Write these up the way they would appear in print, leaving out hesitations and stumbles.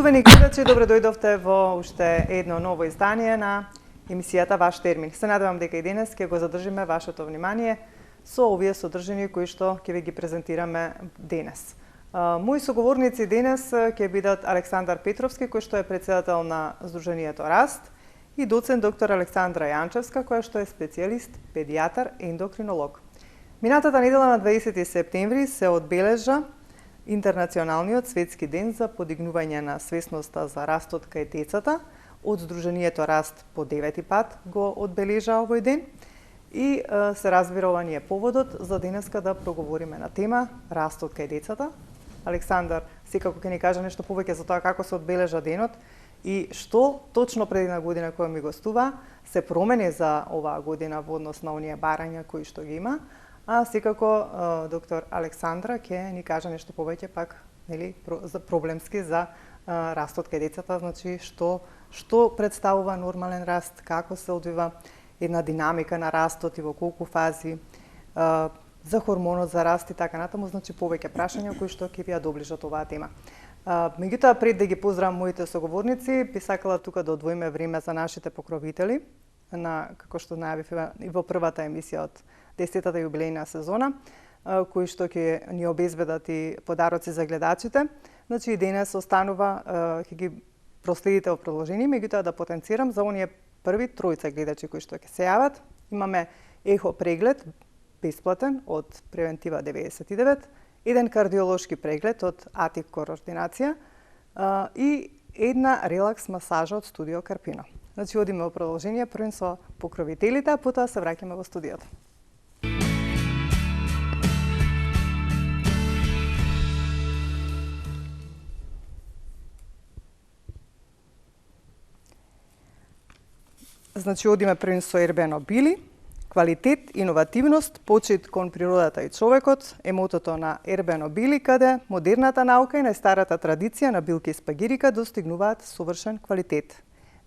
Љубени гледачи, добре дојдовте во уште едно ново издание на емисијата Ваш термин. Се надевам дека и денес ќе го задржиме вашето внимание со овие содржини кои што ќе ви ги презентираме денес. Мои соговорници денес ќе бидат Александар Петровски, кој што е претседател на Сдруженијето Раст, и доцент доктор Александра Јанчевска, која што е специјалист, педијатар, ендокринолог. Минатата недела на 20 септември се одбележа Интернационалниот светски ден за подигнување на свесноста за растот кај децата. Од Сдруженијето Раст по 9 пат го одбележа овој ден и се разбира ова ни е поводот за денеска да проговориме на тема растот кај децата. Александар секако ќе ни каже нешто повеќе за тоа како се одбележа денот и што точно пред една година која ми гостува се промени за оваа година во однос на оние барања кои што ги има. А секако доктор Александра ќе ни каже нешто повеќе пак, нели, за проблемски за растот кај децата, значи што представува нормален раст, како се одвива една динамика на растот и во колку фази, за хормонот за раст и така натаму, значи повеќе прашања кои што ќе ви ја доближат оваа тема. Меѓутоа, пред да ги поздравам моите соговорници, би сакала тука да одвоиме време за нашите покровители, како што најавив и во првата емисија од 10-та јубилејна сезона, кои што ќе ни обезбедат и подароци за гледачите. Значи и денес останува, ќе ги проследите во продолжение, меѓутоа да потенцирам за оние први тројца гледачи кои што ќе се јават. Имаме ехо преглед, бесплатен, од Превентива 99, еден кардиолошки преглед од Атик координација и една релакс масажа од студио Карпино. Значи одиме во продолжение, првен со покровителите, а потоа се враќаме во студиото. Значи, одиме првен со Ербено Били, квалитет, иновативност, почит кон природата и човекот, емотото на Ербено Били, каде модерната наука и најстарата традиција на билки и спагирика достигнуваат совршен квалитет.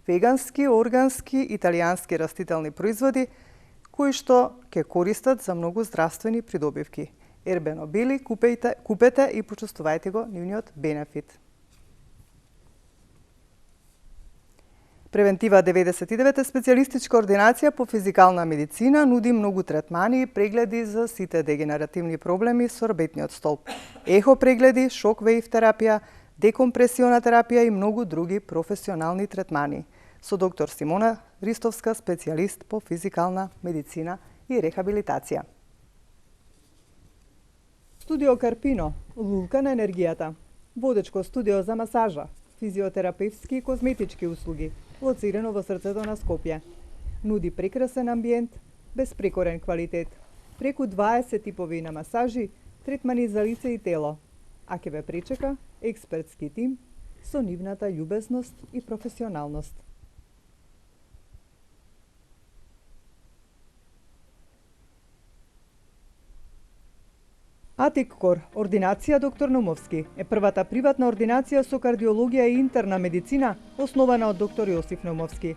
Вегански, органски, италијански растителни производи, кои што ќе користат за многу здравствени придобивки. Ербено Били, купете и почувствувајте го нивниот бенефит. Превентива 99 е специјалистичка ординација по физикална медицина, нуди многу третмани и прегледи за сите дегенеративни проблеми со рбетниот столб. Ехо прегледи, шок веив терапија, декомпресиона терапија и многу други професионални третмани. Со доктор Симона Ристовска, специјалист по физикална медицина и рехабилитација. Студио Карпино, лулка на енергијата. Водечко студио за масажа, физиотерапевски и козметички услуги, лоцирано во срцето на Скопје. Нуди прекрасен амбиент, безпрекорен квалитет, преку 20 типови на масажи, третмани за лице и тело, а ќе ве пречека експертски тим со нивната љубезност и професионалност. Атиккор, ординација доктор Наумовски, е првата приватна ординација со кардиологија и интерна медицина, основана од доктор Јосиф Наумовски.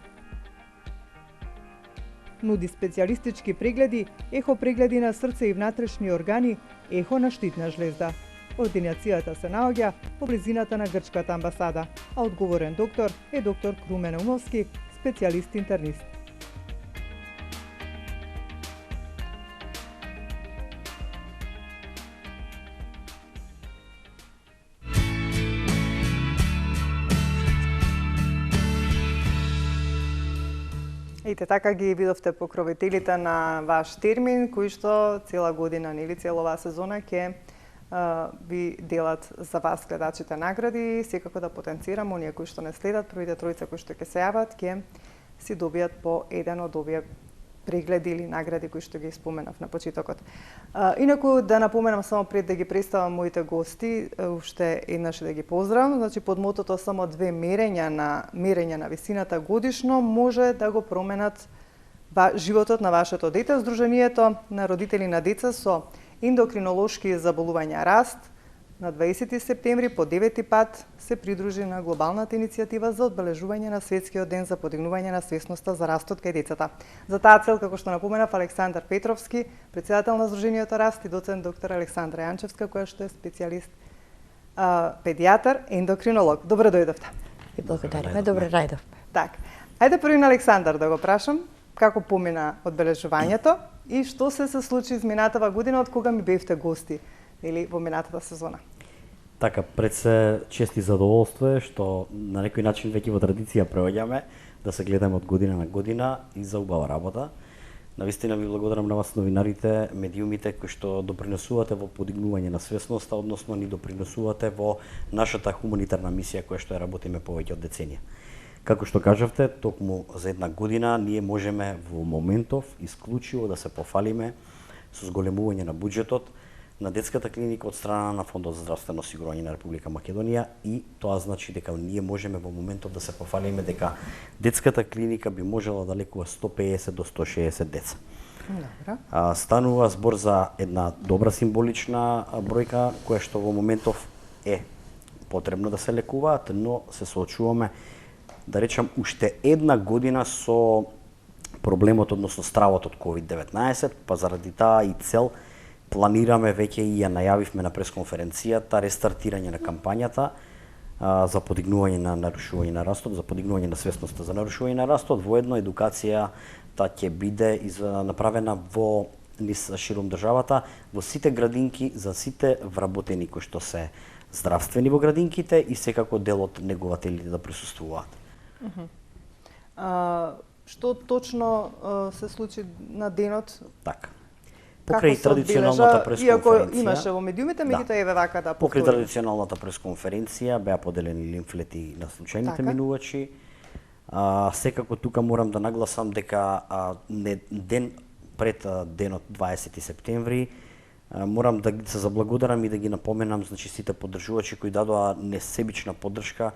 Нуди специјалистички прегледи, ехо прегледи на срце и внатрешни органи, ехо на штитна жлезда. Ординацијата се наоѓа во близината на грчката амбасада, а одговорен доктор е доктор Круме Наумовски, специјалист интернист. Ете така ги видовте покровителите на Ваш термин, кои што цела година, нели цела оваа сезона ќе ви делат за вас гледачите награди. Секако да потенцирам оние кои што не следат, првите тројца кои што ќе се јават, ќе си добијат по еден од овие прегледи или награди кои што ги споменав на почетокот. Инаку да напоменам само пред да ги представам моите гости, уште еднаш да ги поздравам. Значи под мотото само 2 мерења на висината годишно може да го променат животот на вашето дете. Сдруженијето на родители на деца со ендокринолошки заболувања Раст на 20 септември по 9 пат се придружи на глобалната иницијатива за одбележување на Светскиот ден за подигнување на свесноста за растот кај децата. За таа цел, како што напоменав, Александар Петровски, претседател на Сдруженијето Раст, и доцент доктор Александра Јанчевска, која што е специјалист педијатар, ендокринолог. Добро дојдовте. И благодариме, добро најдовме. Так, ајде први на Александар да го прашам како помина одбележувањето и што се случи изминатава година од кога ми бевте гости или во минатата сезона. Така, пред се чести задоволство е што на некој начин веќе во традиција преоѓаме да се гледаме од година на година и за убава работа. Навистина ви благодарам на вас новинарите, медиумите кои што допринесувате во подигнување на свесноста, односно ни допринесувате во нашата хуманитарна мисија која што ја работиме повеќе од деценија. Како што кажавте, токму за една година ние можеме во моментов исклучиво да се пофалиме со зголемување на буџетот на детската клиника од страна на Фондот за здравствено осигурување на Република Македонија и тоа значи дека ние можеме во моментов да се пофалиме дека детската клиника би можела да лекува 150 до 160 деца. Добро. Станува збор за една добра символична бројка која што во моментов е потребно да се лекуваат, но се соочуваме да речам уште една година со проблемот, односно стравот од COVID-19, па заради таа и цел планираме веќе и ја најавивме на пресконференцијата рестартирање на кампањата за подигнување на нарушување на растот, за подигнување на свесноста за нарушување на растот, воедно едукацијата ќе биде направена во низ широм државата, во сите градинки, за сите вработени кои што се здравствени во градинките и секако дел од негователите да присуствуваат. Што точно се случи на денот? Така. Покрај традиционалната пресконференција, иако имаше во медиумите, меѓутоа еве вака да повторим. Покрај традиционалната пресконференција беа поделени лимфлети на случајните минувачи. Секако тука морам да нагласам дека ден пред денот 20 септември морам да се заблагодарам и да ги напоменам значи сите поддржувачи кои дадоа несебична поддршка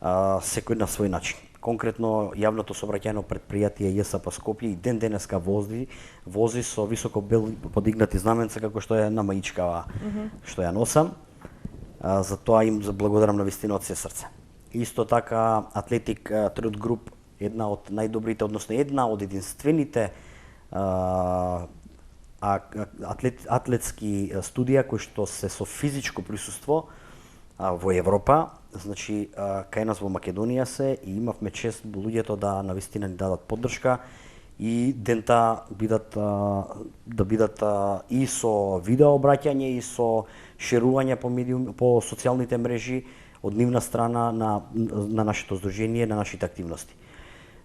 секој на свој начин. Конкретно јавното сообраќајно претпријатие ЈСП Скопје и ден денеска вози со високо подигнати знаменца како што е на маичкава што ја носам. За тоа им заблагодарам на вистина од се срце. Исто така Атлетик Трud Груп, една од најдобрите, односно една од единствените атлетски студија кои што се со физичко присуство во Европа, значи кај нас во Македонија се и имавме чест луѓето да навистина ни дадат поддршка и дента да бидат и со видео обраќање и со шерување по социјалните мрежи од нивна страна на нашето здружение, на нашите активности.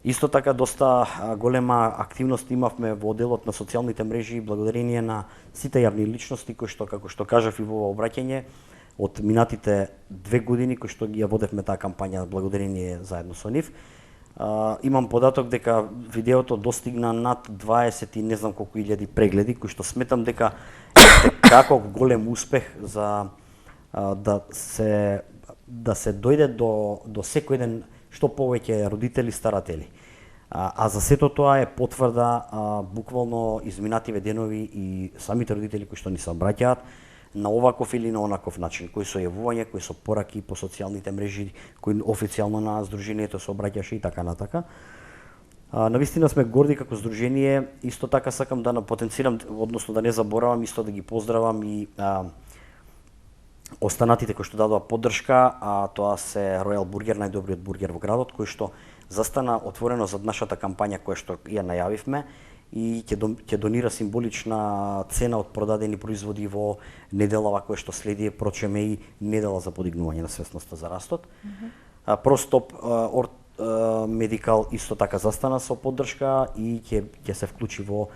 Исто така доста голема активност имавме во делот на социјалните мрежи благодарение на сите јавни личности кои што, како што кажав и во обраќање, од минатите 2 години кои што ја водевме таа кампања благодарение заедно со нив. Имам податок дека видеото достигна над 20 и не знам колку илјади прегледи, кои што сметам дека е како голем успех за да се дојде до секој еден што повеќе родители, старатели. А за сето тоа е потврда буквално изминативе денови и самите родители кои што ни се обраќаат на оваков или на онаков начин, кои со јавување, кои со пораки по социјалните мрежи, кои официјално на здружението се обраќаше и така натака. Навистина сме горди како здружение, исто така сакам да потенцирам, односно да не заборавам, исто да ги поздравам и останатите кои што дадоа поддршка, тоа се Royal Burger, најдобриот бургер во градот, кој што застана отворено зад нашата кампања која што ја најавивме и ќе донира символична цена од продадени производи во неделава која што следи, прочеме и недела за подигнување на свесноста за растот. Простоп Медикал исто така застана со поддршка и ќе се вклучи во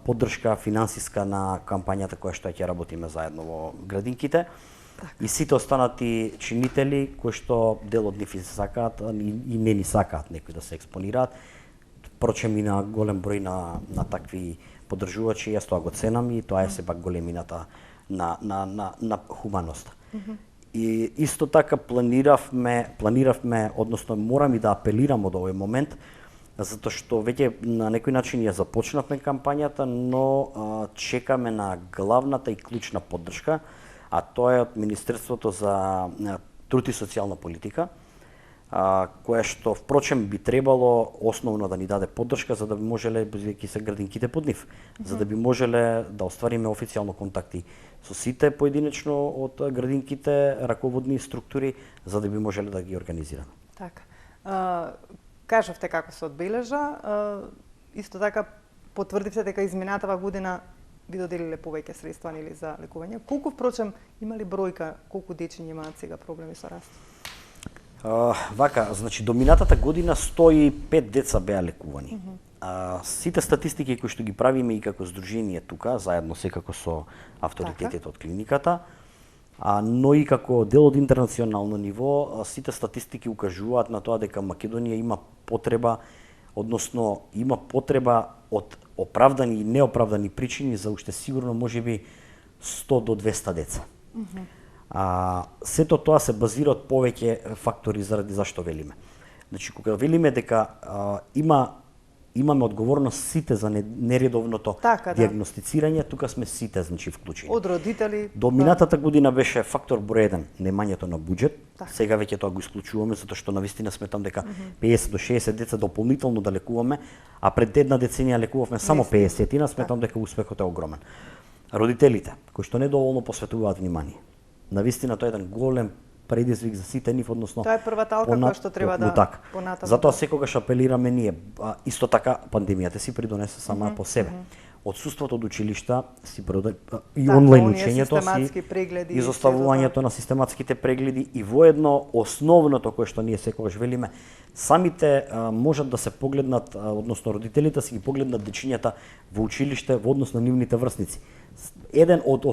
поддршка финансиска на кампањата која што ќе работиме заедно во градинките. И сите останати чинители кои што дел од нив сакаат и не ни сакаат некои да се експонираат. Прочем и на голем број на такви поддржувачи, јас тоа го ценам и тоа е сепак големината на хуманоста. И исто така планиравме, односно морам и да апелирам од овој момент, затоа што веќе на некој начин ја започнавме кампањата, но чекаме на главната и клучна поддршка, а тоа е од Министерството за труд и социјална политика, кое што впрочем би требало основно да ни даде поддршка за да би можеле, бидејќи се градинките под нив, за да би можеле да оствариме официјално контакти со сите поединечно од градинките, раководни структури, за да би можеле да ги организираме. Така. Кажавте како се одбележа, исто така потврдивте дека изминатава година ви доделиле повеќе средства нели за лекување. Колку впрочем има ли бројка, колку дечиња имаат сега проблеми со раст? Вака, значи до минатата година 105 деца беа лекувани. Сите статистики кои што ги правиме и како здружение тука, заедно секако со авторитетите од клиниката, но и како дел од интернационално ниво, сите статистики укажуваат на тоа дека Македонија има потреба, односно има потреба од оправдани и неоправдани причини за уште сигурно можеби 100 до 200 деца. Сето тоа се базира од повеќе фактори заради зашто велиме. Значи, кога велиме дека имаме одговорност сите за нередовното диагностицирање, тука сме сите значи вклучени. Од родители. До минатата година беше фактор број 1 немањето на буџет. Сега веќе тоа го исклучуваме затоа што навистина сметам дека 50 до 60 деца дополнително да лекуваме, а пред една деценија лекувавме само 50-тина, сметам дека успехот е огромен. Родителите кои што недоволно посветуваат внимание. Навистина тоа е еден голем предизвик за сите нив, односно тоа е првата алка која што треба да понатаму. Затоа секогаш апелираме ние, исто така пандемијата си придонесе сама по себе. Отсуството од училишта и онлайн учењето си, изоставувањето на систематските прегледи и воедно основното кое што ние секогаш велиме, самите можат да се погледнат, односно родителите си ги погледнат дечињата во училиште во однос на нивните врсници. Еден од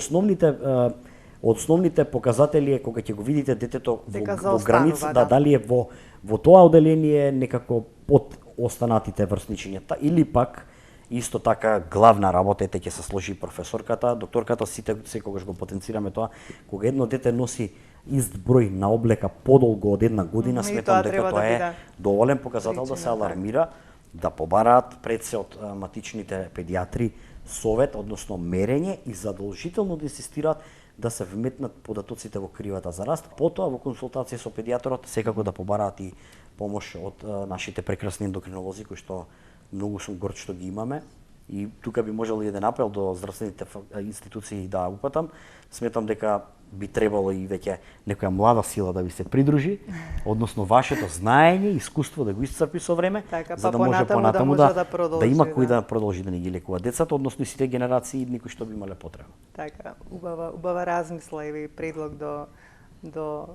основните показатели е кога ќе го видите детето во граница, дали е во тоа оделение некако под останатите врсничињата или пак исто така главна работа ќе се сложи професорката, докторката, сите секогаш го потенцираме тоа, кога едно дете носи ист број на облека подолго од една година, сметам дека тоа е доволен показател да се алармира, да побараат пред се од матичните педиатри совет, односно мерење и задолжително да инсистираат да се вметнат податоците во кривата за раст, потоа во консултација со педиаторот секако да побараат и помош од нашите прекрасни ендокринолози кои што многу сум горд што ги имаме. И тука би можел еден апел до здравствените институции да упатам. Сметам дека би требало и веќе некоја млада сила да ви се придружи, односно вашето знаење, искуство да го исцрпи со време, за да може понатаму да има кој да продолжи да ни ги лекува децата, односно и сите генерации идни кои што би имале потреба. Така, убава размисла и предлог до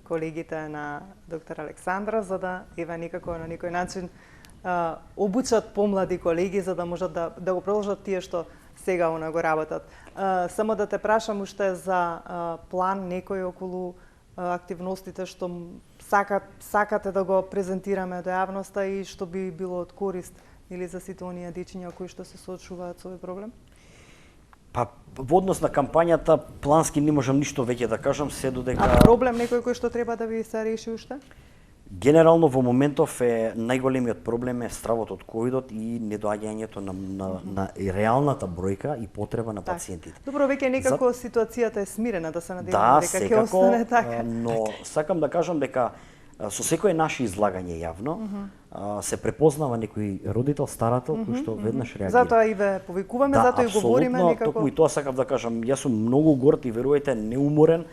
колегите на доктор Александра, за да ева некако на некој начин обучат помлади колеги за да можат да го продолжат тие што сега го работат. Само да те прашам уште за план некој околу активностите што сакате да го презентираме до јавноста и што би било од корист или за сите оние дечиња кои што се соочуваат со овој проблем? Па во однос на кампањата плански не можам ништо веќе да кажам, се додека проблем некој кој што треба да ви се реши уште? Генерално во моментов е најголемиот проблем е стравот од ковидот и недоаѓањето на реалната бројка и потреба на пациентите. Добро, веќе некако ситуацијата е смирена, да се надеваме дека ќе остане така. Но сакам да кажам дека со секое наше излагање јавно се препознава некој родител, старател кој што веднаш реагира. Затоа и ве повикуваме, затоа и говориме некако. Токму и тоа сакам да кажам, јас сум многу горд и верувајте неуморен.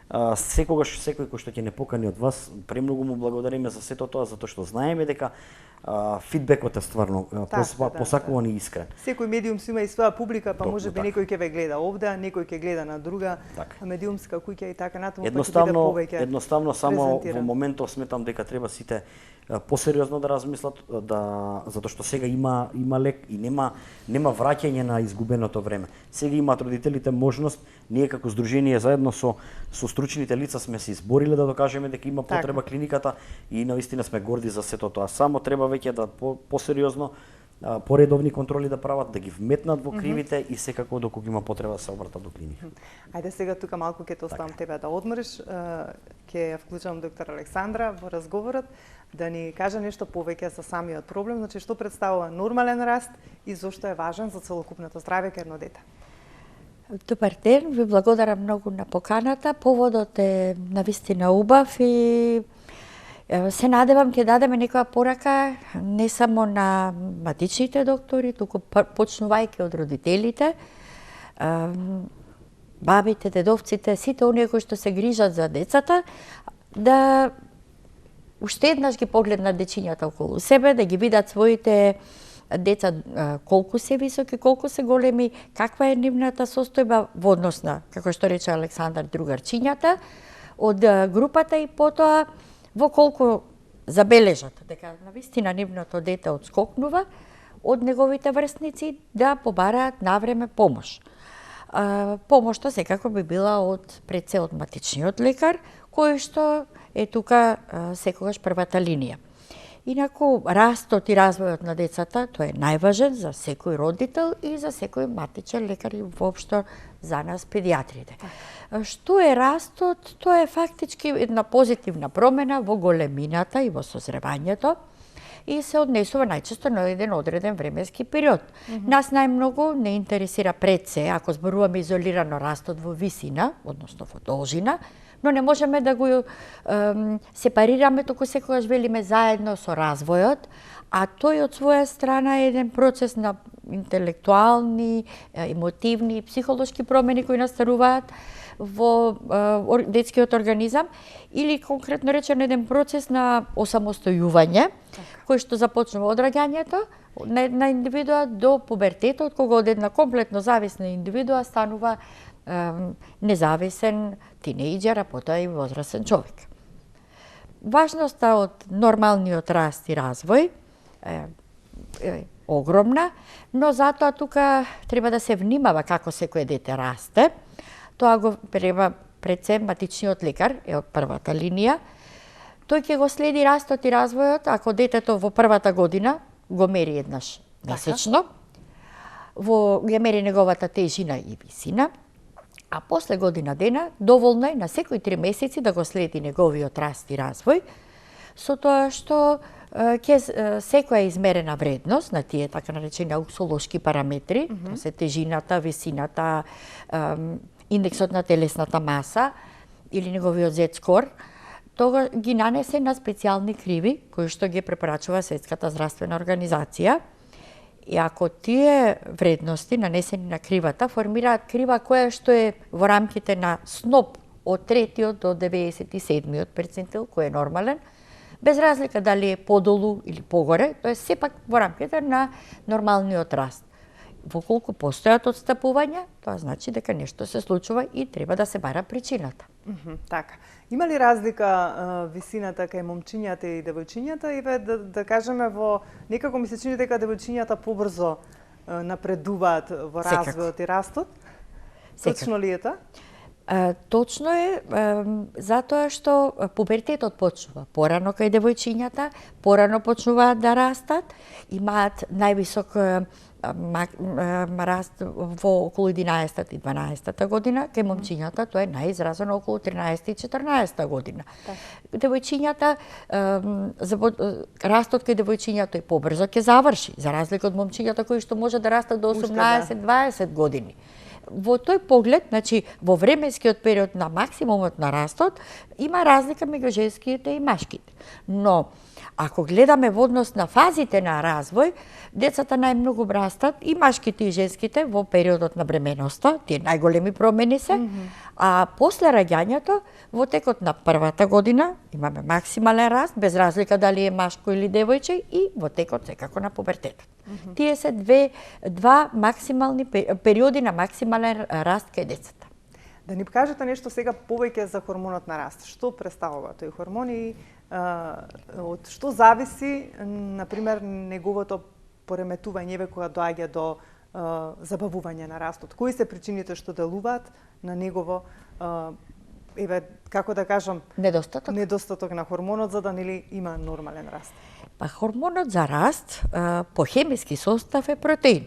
Секогаш секој кој што ќе не покани од вас, премногу му благодариме за сето тоа, затоа што знаеме дека фидбекот е стварно посакуван и искрен. Секој медиум си има и своја публика, па можеби некој ќе ве гледа овде, некој ќе гледа на друга медиумска куќа и така натаму, па ќе биде повеќе. Едноставно само во моментов сметам дека треба сите посериозно да размислат, затоа што сега има лек и нема враќање на изгубеното време. Сега имаат родителите можност, ние како здружение заедно со стручните лица сме се избориле да докажеме дека има потреба клиниката и навистина сме горди за сето тоа. Само треба веќе да посериозно поредовни контроли да прават, да ги вметнат во кривите и секако докога има потреба да се обратат до клиника. Ајде сега тука малку ќе те оставам тебе да одмориш, ќе ја вклучам доктор Александра во разговорот да ни каже нешто повеќе за самиот проблем, значи што представува нормален раст и зошто е важен за целокупното здравје кај едно дете. Добар ден, ви благодарам многу на поканата. Поводот е навистина убав и Се надевам ќе дадеме некоја порака не само на матичните доктори, туку почнувајќи од родителите, бабите, дедовците, сите оние кои што се грижат за децата, да уште еднаш ги погледнат дечињата околу себе, да ги видат своите деца колку се високи, колку се големи, каква е нивната состојба во однос на, како што рече Александар, другарчињата од групата и потоа во колку забележат дека навистина нивното дете одскокнува од неговите врсници, да побараат навреме помош. Помошта секако би била пред се од матичниот лекар, кој што е тука секогаш првата линија. Инаку, растот и развојот на децата, тој е најважен за секој родител и за секој матичен лекар и воопшто за нас педиатрите. Што е растот? Тоа е фактички една позитивна промена во големината и во созревањето и се однесува најчесто на еден одреден временски период. Нас најмногу не интересира пред се, ако зборуваме изолирано, растот во висина, односно во должина, но не можеме да го сепарираме, туку секогаш велиме заедно со развојот, а тој од своја страна е еден процес на интелектуални, емотивни, психолошки промени кои настануваат во детскиот организам или конкретно речено еден процес на осамостојување кој што започнува од раѓањето на индивидуа до пубертетот, кога од една комплетно зависна индивидуа станува независен тинејџер, а потоа и возрастен човек. Важноста од нормалниот раст и развој е огромна, но затоа тука треба да се внимава како секое дете расте. Тоа го треба пред се матичниот лекар, е од првата линија. Тој ќе го следи растот и развојот, ако детето во првата година го мери еднаш месечно, го мери неговата тежина и висина, а после година дена доволно е на секои 3 месеци да го следи неговиот раст и развој, со тоа што ќе секоја измерена вредност на тие така наречени ауксолошки параметри, се тежината, висината, индексот на телесната маса или неговиот Z-скор, тога ги нанесе на специјални криви кои што ги препорачува Светската здравствена организација. И ако тие вредности нанесени на кривата формираат крива која што е во рамките на сноп од 3 до 97 перцентил, кој е нормален, без разлика дали е подолу или погоре, тоа е сепак во рамките на нормалниот раст. Во колку постојат отстапувања, тоа значи дека нешто се случува и треба да се бара причината. Така. Има ли разлика висината кај момчињата и девојчињата? И да кажеме некако ми се чини дека девојчињата побрзо напредуваат во развојот и растот. Точно ли е тоа? Точно е, затоа што пубертетот почнува порано кај девојчињата, порано почнуваат да растат, имаат највисок раст во околу 11 и 12 година, кај момчињата тоа е најизразено околу 13 и 14 година. Девојчињата, растот кај девојчињата и побрзо ќе заврши, за разлика од момчињата кои што може да растат до 18-20 години. Во тој поглед, значи, во временскиот период на максимумот на растот, има разлика меѓу женските и машките. Но, ако гледаме во однос на фазите на развој, децата најмногу растат и машките и женските во периодот на бременоста, тие најголеми промени се, а после раѓањето, во текот на првата година, имаме максимален раст, без разлика дали е машко или девојче, и во текот секако на пубертетот. Тие се два максимални периоди на максимален раст кај децата. Да ни кажете нешто сега повеќе за хормонот на раст. Што представува тој хормон и од што зависи, например, неговото пореметување кога доаѓа до забавување на растот? Кои се причините што делуваат на негово како да кажам, недостаток на хормонот за да нели има нормален раст? Па хормонот за раст по хемиски состав е протеин.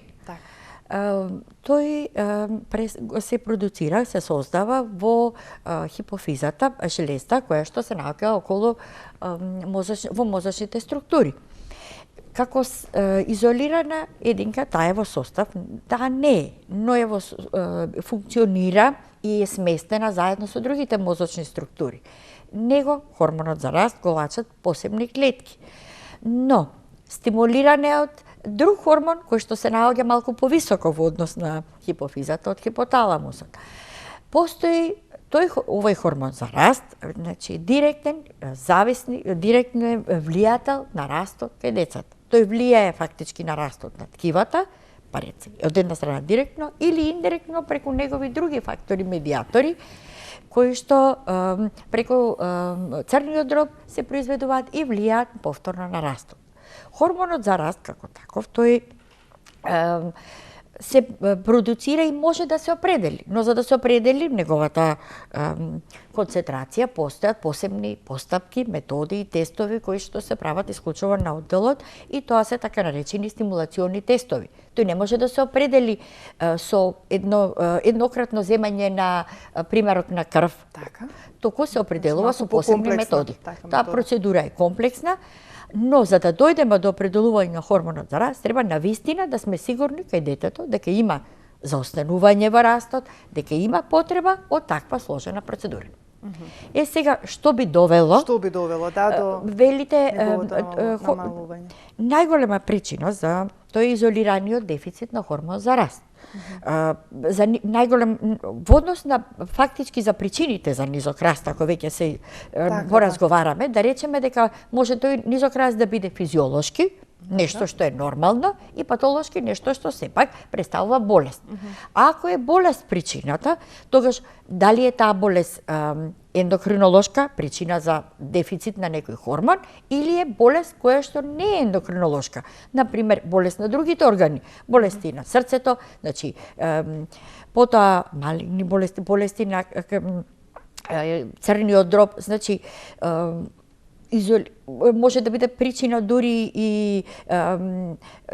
Тој се продуцира, се создава во хипофизата, железта која што се наоѓа околу во мозочните структури. Како изолирана единка, таа е во состав, таа не е, но функционира и е сместена заедно со другите мозочни структури. него хормонот за раст го лачат посебни клетки. Но стимулиране од друг хормон кој што се наоѓа малку повисоко во однос на хипофизата од хипоталамусот. Постои овој хормон за раст, значи директно влијател на растот кај децата. Тој влијае фактички на растот на ткивата, од една страна директно или индиректно преку негови други фактори, медиатори, кои што преку црниот дроб се произведуваат и влијаат повторно на растот. Хормонот за раст како таков, тој се продуцира и може да се определи, но за да се определи неговата концентрација постојат посебни постапки, методи и тестови кои што се прават исклучува на одделот и тоа се така наречени стимулациони тестови. Тој не може да се определи со еднократно земање на примерок на крв. Така. Току се определува со посебни методи. Така, Таа процедура е комплексна, но за да дојдеме до определување на хормонот за раст, треба навистина да сме сигурни кај детето дека има заостанување во растот, дека има потреба од таква сложена процедура. Сега, што би довело? Што би довело, до велите намалување? Најголема причина за тој е изолираниот дефицит на хормон за раст. За најголем во однос на фактички за причините за низок раст, ако веќе се поразговараме, да речеме дека може тој низок раст да биде физиолошки, нешто што е нормално, и патолошки нешто што сепак представува болест. Ако е болест причината, тогаш дали е таа болест ендокринолошка причина за дефицит на некој хормон или е болест која што не е ендокринолошка, например болест на другите органи, болести на срцето, значи потоа малигни болести на црниот дроб, значи може да биде причина дури и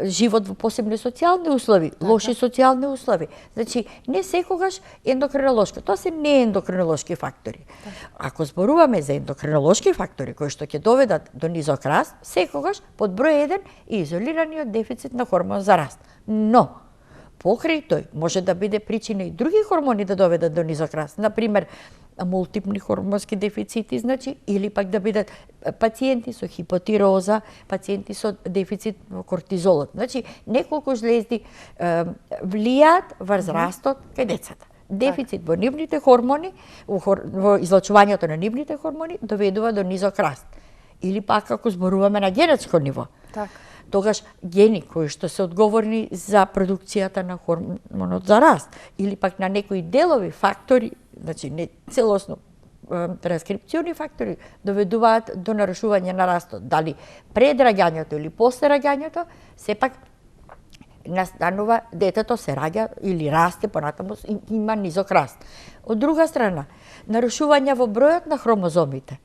живот во посебни социјални услови, лоши социјални услови. Значи, не секогаш ендокринолошки, тоа се не ендокринолошки фактори. Ако зборуваме за ендокринолошки фактори кои што ќе доведат до низок раст, секогаш под број 1 е изолираниот дефицит на хормон за раст. Но покрај тој може да биде причина и други хормони да доведат до низок раст. Например, мултипни хормонски дефицити, значи, или пак да бидат пациенти со хипотироза, пациенти со дефицит во кортизолот. Значи, неколку жлезди влијаат врз растот кај децата. Дефицит во нивните хормони, во излачувањето на нивните хормони, доведува до низок раст. Или пак ако зборуваме на генетско ниво. Така. Тогаш гени кои што се одговорни за продукцијата на хормонот за раст, или пак на некои делови фактори, значи не целосно транскрипциони фактори, доведуваат до нарушување на растот. Дали пред раѓањето или после раѓањето, сепак настанува детето се раѓа или расте понатаму има низок раст. Од друга страна, нарушување во бројот на хромозомите,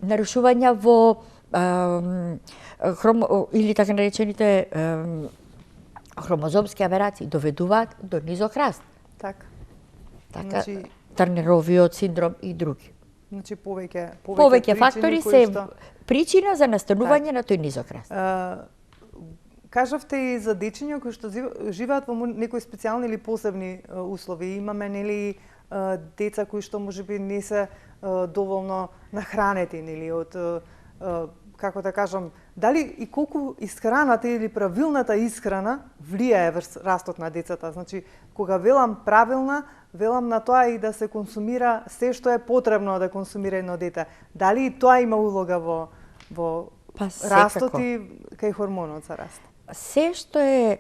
нарушување во или така наречените хромозомски аберации доведуваат до низок раст. Така. Така, Тарнеровиот синдром и други. Значи повеќе фактори се причина за настанување на тој низок раст. Кажавте и за дечиња кои што живеат во некои специјални или посебни услови. Имаме нели деца кои што можеби не се доволно нахранети или од како да кажам, дали и колку исхраната или правилната исхрана влијае врз растот на децата. Значи, кога велам правилна, велам на тоа и да се консумира се што е потребно да консумира едно дете. Дали и тоа има улога во растот и кај хормонот за раст? Се што е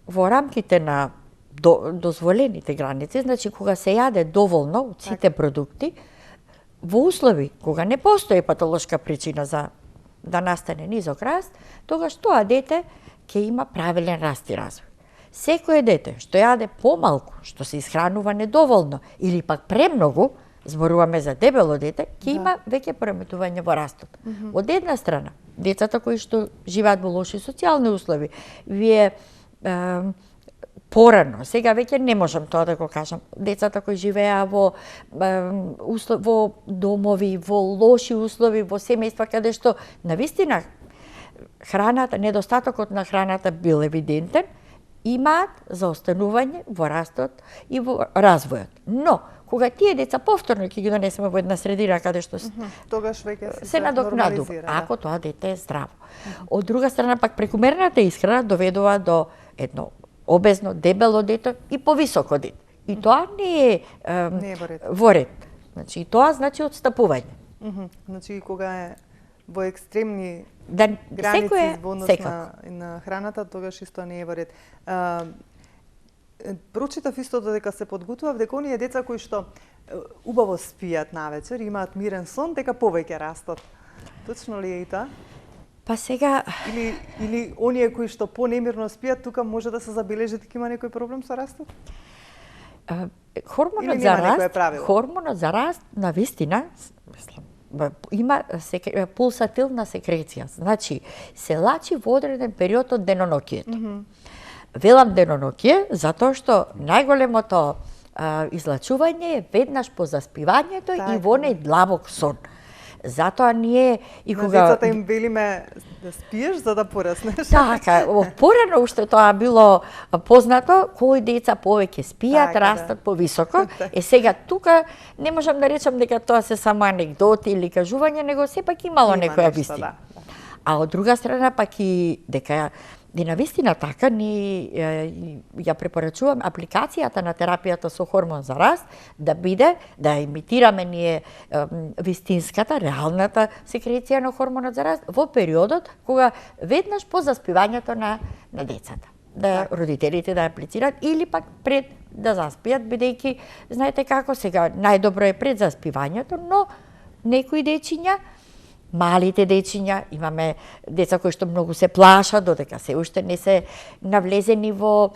во рамките на дозволените граници, значи кога се јаде доволно од сите продукти, во услови кога не постои патолошка причина за да настане низок раст, тогаш тоа дете ќе има правилен раст и развој. Секое дете што јаде помалку, што се исхранува недоволно или пак премногу, зборуваме за дебело дете, ќе има веќе пореметување во растот. Од една страна, децата кои што живеат во лоши социјални услови, вие порано, сега веќе не можам тоа да го кажам, децата кои живеа во домови, во лоши услови, во семејства каде што навистина храната, недостатокот на храната бил евидентен, имаат за останување во растот и во развојот. Но, кога тие деца повторно ќе ги донесеме во една средина каде што Тогаш веќе се надокнадува, нормализира, ако тоа дете е здраво. Од друга страна, пак прекумерната исхрана доведува до едно обезно, дебело дете и повисоко дете. И тоа не е во ред. Значи, тоа значи отстапување. Значи, кога е во екстремни Да, граници во однос на храната, тогаш исто не е во ред. Прочитав истото дека се подготував дека оние деца кои што убаво спијат навечер, имаат мирен сон, дека повеќе растат. Точно ли е и тоа? Па сега... Или оние кои што понемирно спијат, тука може да се забележи дека има некој проблем со растот? Хормонот за раст, навистина, има пулсатилна секреција. Значи, се лачи во одреден период од денонокието. Велам денонокие, затоа што најголемото излачување е веднаш по заспивањето и во најдлабок сон. Затоа ние и кога... На децата им велиме да спиеш за да пораснеш. Така, порано уште тоа било познато, кои деца повеќе спијат, растат повисоко. Сега тука не можам да речам дека тоа се само анегдоти или кажување, него сепак имало некоја вистина. А од друга страна пак и дека и навистина така, ни ја препорачувам апликацијата на терапијата со хормон за раст да биде, да имитираме ние вистинската, реалната секреција на хормонот за раст во периодот кога веднаш по заспивањето на децата. Да родителите да аплицираат или пак пред да заспијат, бидејќи знаете како сега најдобро е пред заспивањето, но некои дечиња, малите дечиња, имаме деца кои што многу се плашат, додека се уште не се навлезени во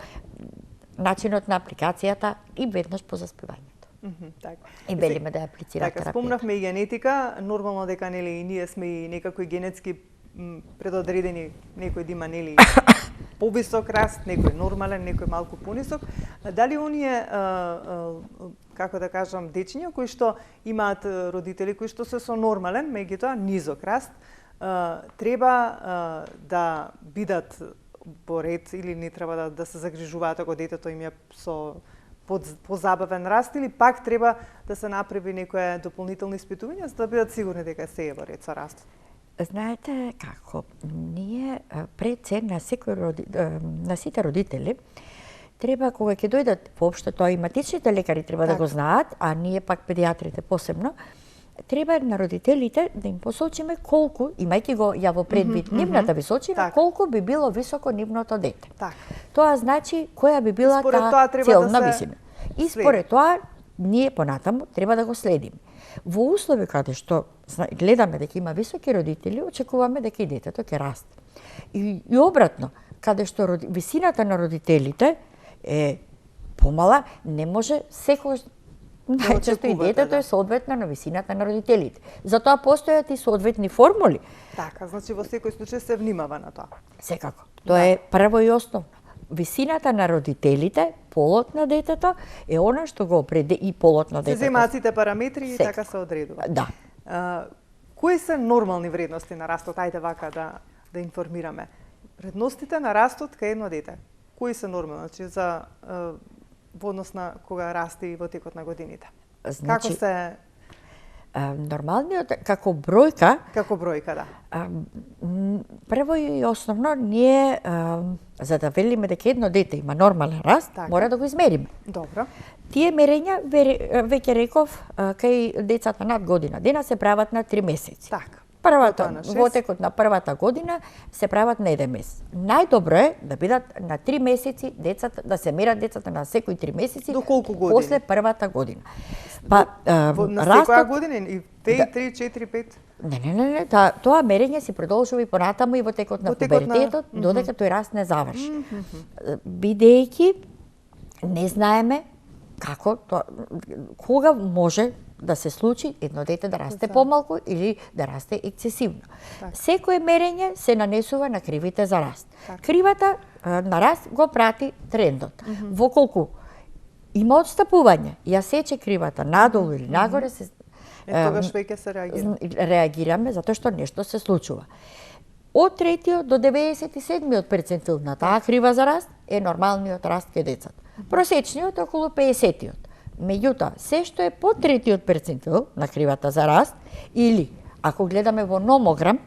начинот на апликацијата и веднаш по заспивањето. И велиме да ја аплицираат терапијата. Спомнавме и генетика, нормално дека нели и ние сме и некако генетски предодредени, некој да има нели повисок раст, некој нормален, некој малку понисок. Дали оние како да кажам, дечиња кои што имаат родители кои што се со нормален, меѓутоа низок раст, треба да бидат во ред или не треба да се загрижуваат ако детето им е со позабавен раст или пак треба да се направи некоја дополнителни испитувања за да бидат сигурни дека се е во ред со растот? Знаете како, ние пред се на на сите родители треба кога ќе дојдат воопшто тоа и матичните лекари треба да го знаат, а ние пак педиатрите посебно, треба на родителите да им посочиме колку, имајќи го ја во предвид нивната височина, колку би било високо нивното дете. Тоа значи која би била таа целна висина. И според тоа ние понатаму треба да го следиме. Во услови каде што гледаме дека има високи родители, очекуваме дека и детето ќе расте. И обратно, каде што висината на родителите е помала, не може секогаш најчесто и детето е соодветно на висината на родителите. Затоа постојат и соодветни формули. Така, значи во секој случај се внимава на тоа. Секако. Тоа е прво и основно. Висината на родителите, полот на детето е она што го определи и полот на детето. Се земаат сите параметри и така се одредува. Да. Кои се нормални вредности на растот? Ајде вака да информираме. Вредностите на растот кај едно дете. Кои се нормални? Значи за во однос на кога расте и во текот на годините. Како се нормалниот како бројка? Како бројка, да. Прво и основно ние за да велиме дека едно дете има нормален раст, мора да го измериме. Добро. Тие мерења веќе реков кај децата над година дена се прават на 3 месеци. Така. Во текот на првата година се прават на 1 месец. Најдобро е да бидат на 3 месеци децата, да се мерат децата на секои 3 месеци. До колку години? После првата година. Па на секоја година и 2, 3, 4, 5. Не, тоа мерење се продолжува и понатаму и во текот на пубертетот, додека тој раст не заврши. Бидејќи не знаеме како кога може да се случи едно дете да расте помалку или да расте ексцесивно. Секое мерење се нанесува на кривите за раст. Кривата на раст го прати трендот. Во колку има отстапување, ја сече кривата надолу или нагоре, тогаш веќе се реагираме затоа што нешто се случува. Од 3 до 97 перцентил на таа крива за раст е нормалниот раст кај децата. Просечниот е околу 50-тиот. Меѓутоа, се што е под 3-тиот перцентил на кривата за раст, или ако гледаме во номограм,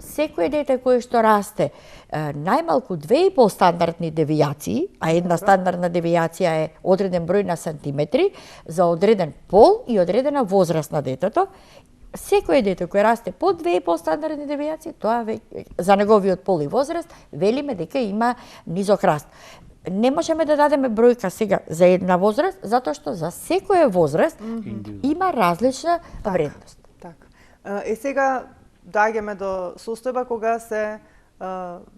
секој дете кое што расте најмалку 2,5 стандардни девијации, а една стандардна девијација е одреден број на сантиметри за одреден пол и одредена возраст на детето, секој дете кој расте под 2,5 стандардни девијации, тоа за неговиот пол и возраст, велиме дека има низок раст. Не можеме да дадеме бројка сега за една возраст, затоа што за секоја возраст има различна вредност. Така. Сега доаѓаме до состојба кога се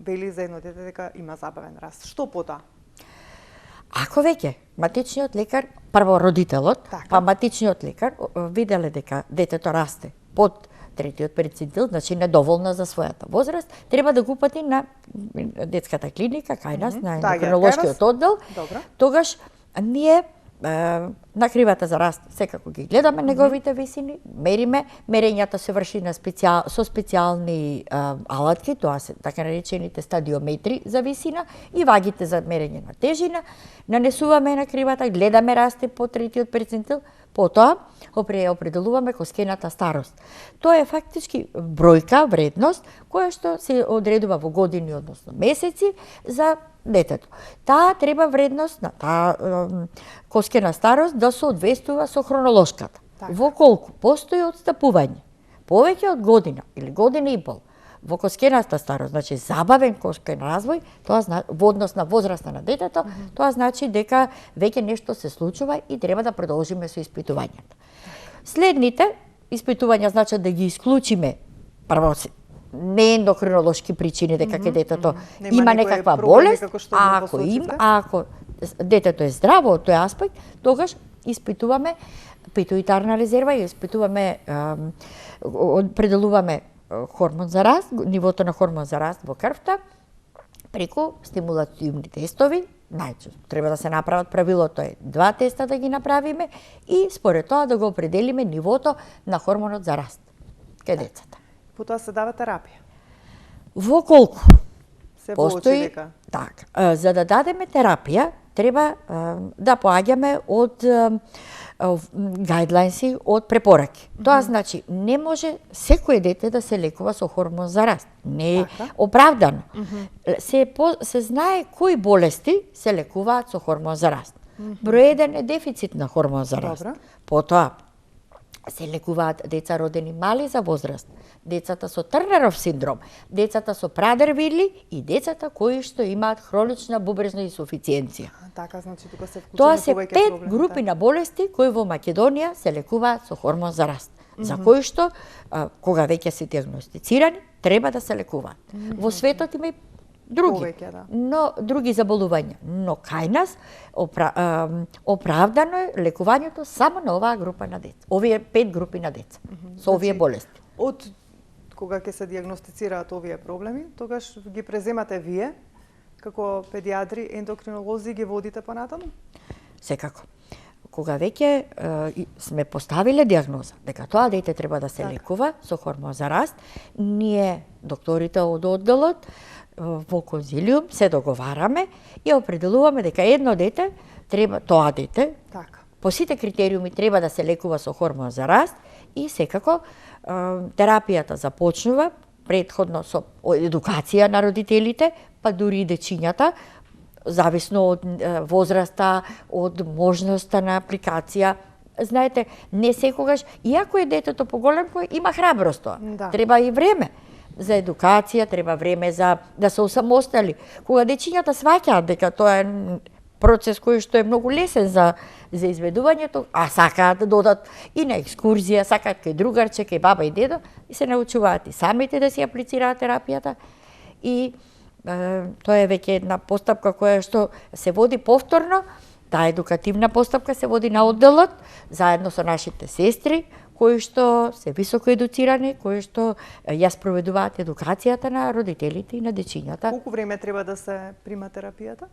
вели за едно дете дека има забавен раст. Што потоа? Ако веќе матичниот лекар, прво родителот, така, па матичниот лекар виделе дека детето расте под 3-тиот перцентил, значи недоволно за својата возраст, треба да го упати на детската клиника кај нас, на ендокринолошкиот оддел. Добро. Тогаш ние на кривата за раст секако ги гледаме неговите висини, мериме, мерењата се врши на со специјални алатки, тоа се така наречените стадиометри за висина и вагите за мерење на тежина, нанесуваме на кривата, гледаме расте по 3-тиот перцентил, потоа определуваме коскената старост. Тоа е фактички бројка, вредност, која што се одредува во години, односно месеци, за детето. Таа треба вредност на таа коскена старост да соодветствува со хронолошката. Так. Во колку постои отстапување, повеќе од година или година и пол, во коскената старост, значи забавен коскен развој, тоа во однос на возраста на детето, тоа значи дека веќе нешто се случува и треба да продолжиме со испитувањата. Следните испитувања значат да ги исклучиме прво не ендокринолошки причини дека ке детето има некаква болест, ако детето е здраво од тој аспект, тогаш испитуваме питоитарна резерва и испитуваме определуваме хормон за раст, нивото на хормон за раст во крвта преку стимулативни тестови. Најчесто треба да се направат, правилото е 2 теста да ги направиме и според тоа да го определиме нивото на хормонот за раст кај децата. Потоа се дава терапија. Во колку се постои дека така, за да дадеме терапија треба да поаѓаме од гајдлайнси, од препораки. Тоа значи не може секој дете да се лекува со хормон за раст. Не е оправдано. Се знае кои болести се лекуваат со хормон за раст. Број 1 е дефицит на хормон за раст. Потоа се лекуваат деца родени мали за возраст, децата со Трнеров синдром, децата со Прадер-Вили и децата кои што имаат хронична бубрежна инсуфициенција. Така, значи тука се вклучени Тоа се повеќе 5 проблеми. групи на болести кои во Македонија се лекуваат со хормон за раст, за кои што кога веќе се диагностицирани треба да се лекуваат. Во светот има и други, Повеќе, но други заболувања. Но кај нас оправдано е лекувањето само на оваа група на деца. Овие 5 групи на деца со овие болести. Од кога ќе се диагностицираат овие проблеми, тогаш ги преземате вие како педиатри, ендокринолози, ги водите понатаму? Секако. Кога веќе сме поставиле диагноза дека тоа дете треба да се лекува со хормон за раст, ние докторите од одделот во конзилиум се договараме и определуваме дека едно дете треба така, по сите критериуми треба да се лекува со хормон за раст и секако терапијата започнува претходно со едукација на родителите, па дури и дечињата, зависно од возраста, од можноста на апликација. Знаете, не секогаш, иако е детето поголемко, има храброст тоа. Треба и време за едукација, треба време за да се осамостали. Кога дечињата сваќаат дека тоа е процес кој што е многу лесен за изведувањето, а сакаат да додат и на екскурзија, сакаат кај другарче, кај баба и дедо, и се научуваат и самите да си аплицираат терапијата. И тоа е веќе една постапка која што се води повторно. Таа едукативна постапка се води на одделот, заедно со нашите сестри, кои што се високо едуцирани, кои што ја спроведуваат едукацијата на родителите и на дечињата. Колку време треба да се прима терапијата?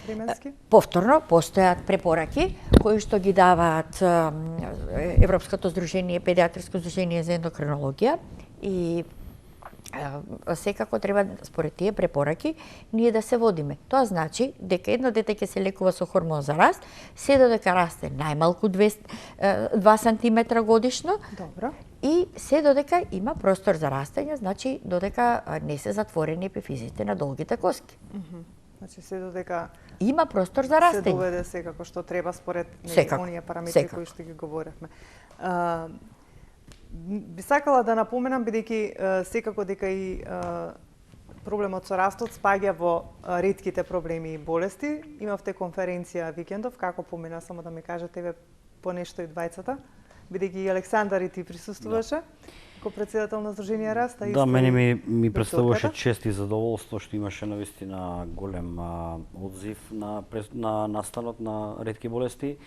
Временски? Повторно постојат препораки кои што ги даваат Европското здружение, педиатрско здружение за ендокринологија и секако треба според тие препораки ние да се водиме. Тоа значи дека едно дете ќе се лекува со хормон за раст, се додека расте најмалку 2 сантиметра годишно. Добро. И се додека има простор за растење, значи додека не се затворени епифизите на долгите коски. Значи се додека Има простор за се растење. доведе секако што треба според Секако, оние параметри секако. кои што ги говоревме. Би сакала да напоменам, бидејќи секако дека и проблемот со растот спаѓа во ретките проблеми и болести. Имавте конференција викендов, како помина, само да ми кажете тебе по нешто и двајцата, бидејќи и Александар и ти присуствуваше како председател на Сдружение Раст. Да, мене ми представуваше докторката. чест и задоволство што имаше навистина голем одзив на настанот на ретки болести.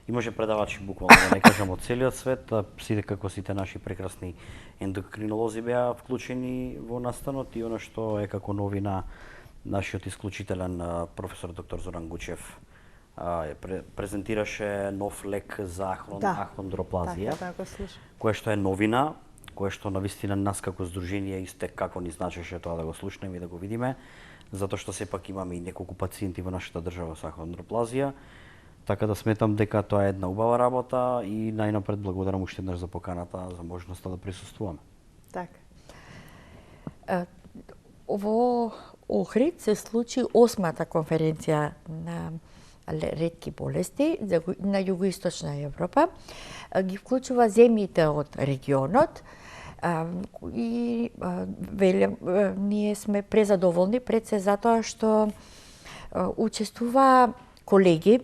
Имаше предавачи буквално, да не кажам од целиот свет, сите како сите наши прекрасни ендокринолози беа вклучени во настанот и она што е како новина нашиот исклучителен професор доктор Зоран Гучев презентираше нов лек за ахондроплазија, Така слуша. кое што е новина, кое што навистина нас како здружение исте како ни значеше тоа да го слушнеме и да го видиме, затоа што сепак имаме и неколку пациенти во нашата држава со ахондроплазија. Така да сметам дека тоа е една убава работа и најнапред благодарам уште еднаш за поканата, за можноста да присуствуваме. Така. Во Охрид се случи 8-та конференција на ретки болести на југоисточна Европа. Ги вклучува земјите од регионот и ние сме презадоволни пред се затоа што учествува колеги,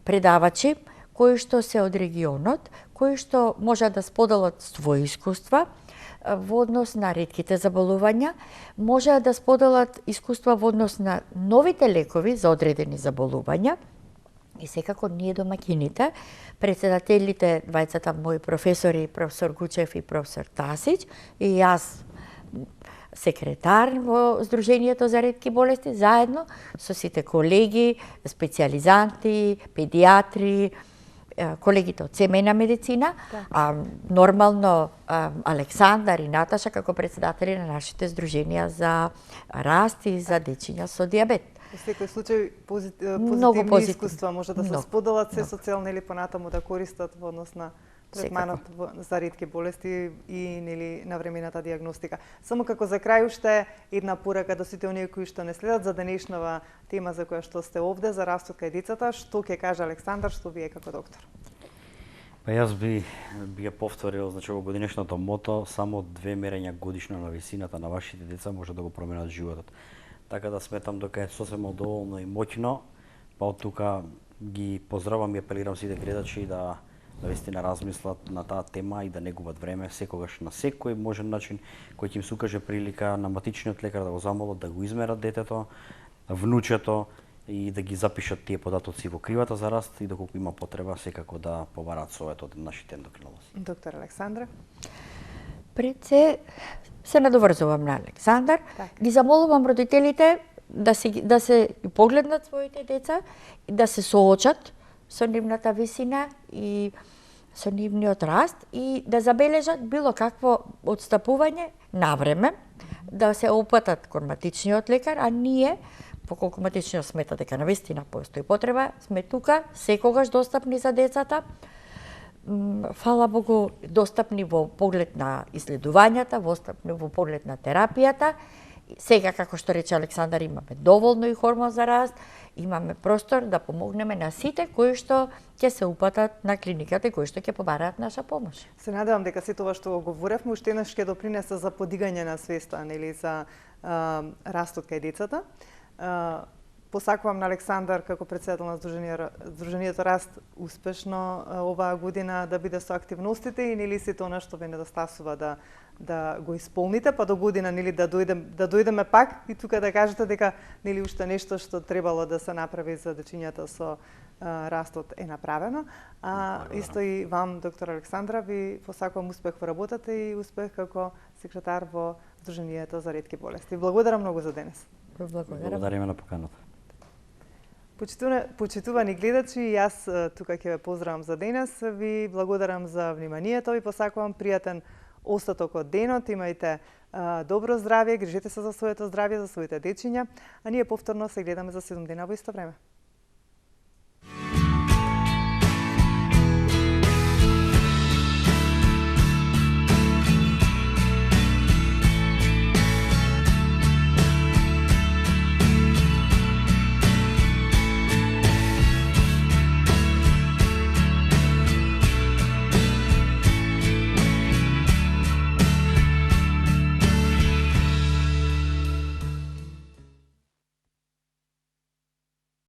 предавачи кои што се од регионот, кои што можат да споделат своји искуства во однос на ретките заболувања, можат да споделат искуства во однос на новите лекови за одредени заболувања. И секако ние домакините, председателите, двајцата мои професори, професор Гучев и професор Тасич, и јас секретар во Сдруженијето за ретки болести, заедно со сите колеги, специјализанти, педиатри, колегите од семејна медицина, нормално Александар и Наташа како председатели на нашите здруженија за раст и за дечиња со дијабет. Во секој случај позитивни искуства може да се споделат се со цел нели понатаму да користат во однос на третманот за ретки болести и нели навремената дијагностика. Само како за крај уште една порака до сите оние кои што не следат за денешнава тема за која што сте овде за растот кај децата, што ќе каже Александар, што вие како доктор? Па јас би ја повторил, значи во годинешното мото, само 2 мерења годишно на висината на вашите деца може да го променат животот. Така да сметам дека е сосема доволно и моќно, па од тука ги поздравам и апелирам сите гледачи да вистина размислат на таа тема и да не губат време секогаш на секој можен начин кој ќе им се укаже прилика на матичниот лекар да го замолат да го измерат детето, внучето и да ги запишат тие податоци во кривата за раст и доколку има потреба секако да побараат совет од нашите ендокринолози. Доктор Александра. Пред се надоврзувам на Александар, ги замолувам родителите да се погледнат своите деца и да се соочат со нивната висина и со нивниот раст и да забележат било какво отстапување навреме, да се опатат кон матичниот лекар, а ние, поколку матичниот смета дека навистина постои потреба, сме тука секогаш достапни за децата. Фала Богу, достапни во поглед на исследувањата, достапни во поглед на терапијата. Сега, како што рече Александар, имаме доволно и хормон за раст, имаме простор да помогнеме на сите кои што ќе се упатат на клиниката и кои што ќе побараат наша помош. Се надевам дека сето ова што го говоревме уште еднаш ќе допринесе за подигање на свеста, нели, за растот кај децата. Посакувам на Александар како председател на Сдруженијето Раст успешно оваа година да биде со активностите и нели сето она што ве недостасува да го исполните, па до година нели да дојдеме пак и тука да кажете дека нели уште нешто што требало да се направи за дечињата со растот е направено. Исто и вам, доктор Александра, ви посакувам успех во работата и успех како секретар во Сдруженијето за ретки болести. Благодарам многу за денес. Благодариме на поканата. Почитувани гледачи, јас тука ќе ве поздравам за денес. Ви благодарам за вниманието, ви посакувам пријатен остаток од денот, имајте добро здравје, грижете се за своето здравје, за своите дечиња, а ние повторно се гледаме за 7 дена во исто време.